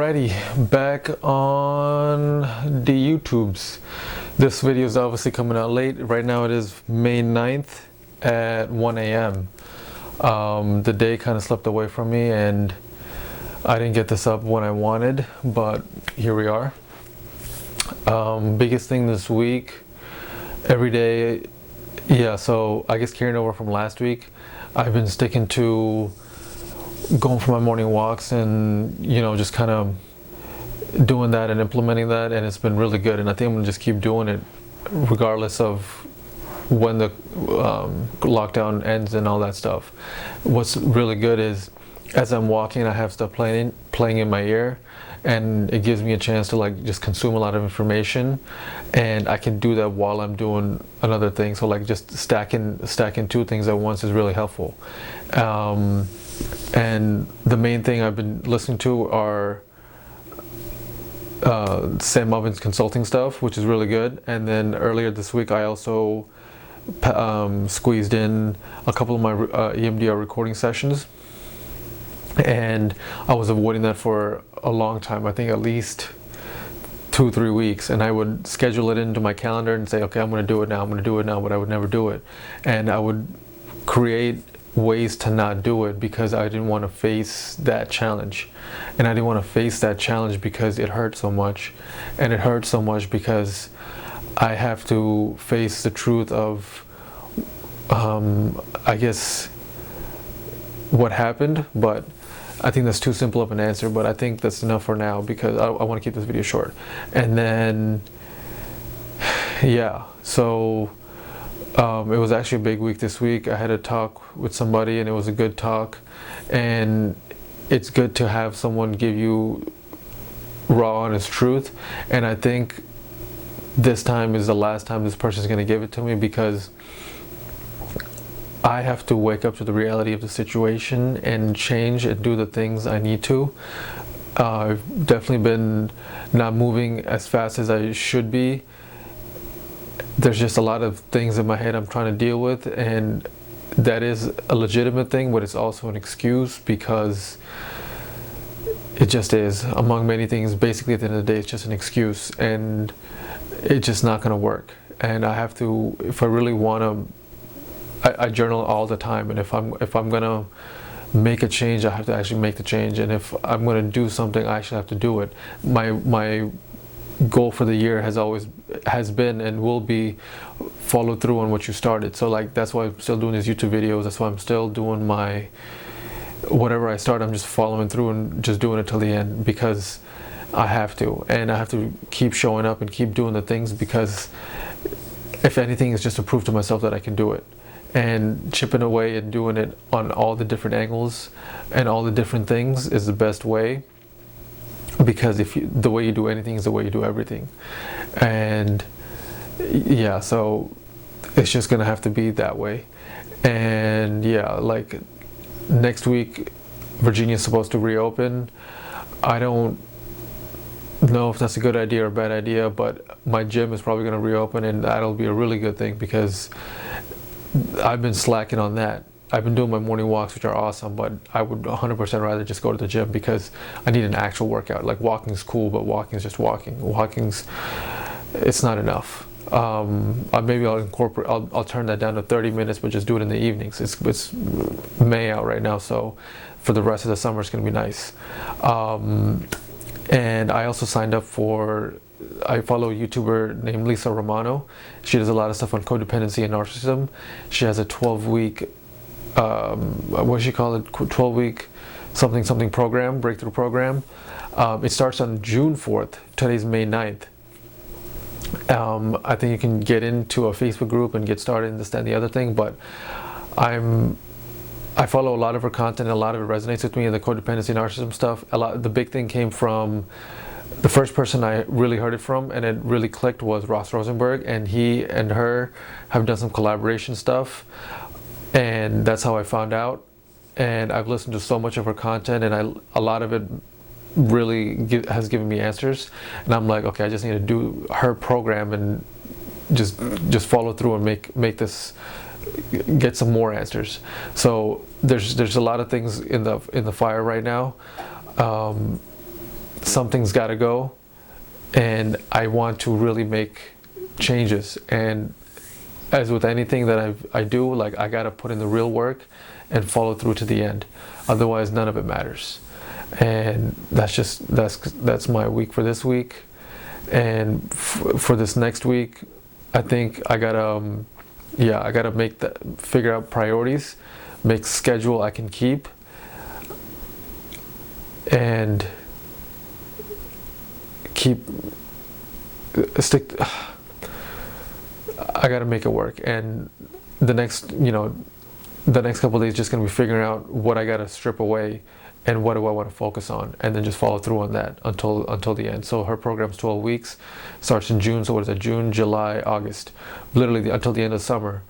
Alrighty, back on the YouTubes. This video is obviously coming out late. Right now it is May 9th at 1 a.m. The day kind of slipped away from me and I didn't get this up when I wanted, but here we are. Biggest thing this week, every day, so I guess carrying over from last week, I've been sticking to going for my morning walks and just kind of doing that and implementing that, and it's been really good, and I think I'm gonna just keep doing it regardless of when the lockdown ends and all that stuff. What's really good is as I'm walking I have stuff playing in my ear, and it gives me a chance to just consume a lot of information, and I can do that while I'm doing another thing. So just stacking two things at once is really helpful. And the main thing I've been listening to are Sam Ovens consulting stuff, which is really good. And then earlier this week I also squeezed in a couple of my EMDR recording sessions, and I was avoiding that for a long time, I think at least 2-3 weeks, and I would schedule it into my calendar and say, okay, I'm going to do it now, but I would never do it. And I would create ways to not do it because I didn't want to face that challenge. And I didn't want to face that challenge because it hurt so much. And it hurt so much because I have to face the truth of I guess what happened, but I think that's too simple of an answer, but I think that's enough for now because I want to keep this video short. And then so it was actually a big week this week. I had a talk with somebody and it was a good talk, and it's good to have someone give you raw, honest truth. And I think this time is the last time this person is going to give it to me, because I have to wake up to the reality of the situation and change and do the things I need to. I've definitely been not moving as fast as I should be. There's just a lot of things in my head I'm trying to deal with, and that is a legitimate thing, but it's also an excuse because it just is. Among many things, basically at the end of the day, it's just an excuse, and it's just not going to work. And I have to, if I really want to, I journal all the time, and if I'm going to make a change, I have to actually make the change, and if I'm going to do something, I actually have to do it. My goal for the year has been and will be follow through on what you started. So that's why I'm still doing these YouTube videos. That's why I'm still doing my whatever I start, I'm just following through and just doing it till the end, because I have to, and I have to keep showing up and keep doing the things, because if anything, it's just to prove to myself that I can do it. And chipping away and doing it on all the different angles and all the different things is the best way, because the way you do anything is the way you do everything. And so it's just gonna have to be that way. And next week Virginia's supposed to reopen. I don't know if that's a good idea or a bad idea, but my gym is probably going to reopen, and that'll be a really good thing because I've been slacking on that. I've been doing my morning walks, which are awesome, but I would 100% rather just go to the gym because I need an actual workout. Walking's cool, but walking's just walking. It's not enough. Maybe I'll turn that down to 30 minutes, but just do it in the evenings. It's May out right now, so for the rest of the summer it's going to be nice. And I also signed up I follow a YouTuber named Lisa Romano. She does a lot of stuff on codependency and narcissism. She has a 12-week, 12-week something program, breakthrough program. It starts on June 4th. Today's May 9th. I think you can get into a Facebook group and get started in this, that, and the other thing, but I follow a lot of her content, and a lot of it resonates with me, the codependency, narcissism stuff. The big thing came from the first person I really heard it from, and it really clicked, was Ross Rosenberg, and he and her have done some collaboration stuff, and that's how I found out. And I've listened to so much of her content, and a lot of it really has given me answers, and I'm like, okay, I just need to do her program and just follow through and make this, get some more answers. So there's a lot of things in the fire right now. something's got to go, and I want to really make changes. And as with anything that I do, like, I got to put in the real work and follow through to the end. Otherwise, none of it matters. And that's my week for this week. And for this next week, I think I gotta figure out priorities, make schedule I can keep, and stick. I gotta make it work. And the next couple of days just gonna be figuring out what I gotta strip away and what do I want to focus on, and then just follow through on that until the end. So her program's 12 weeks, starts in June. So what is it? June, July, August, literally until the end of summer.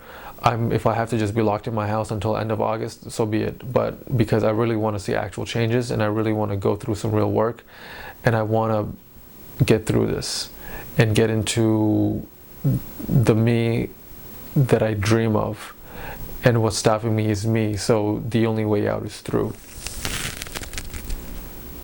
If I have to just be locked in my house until end of August, so be it. But because I really want to see actual changes, and I really want to go through some real work, and I want to get through this and get into the me that I dream of. And what's stopping me is me. So the only way out is through.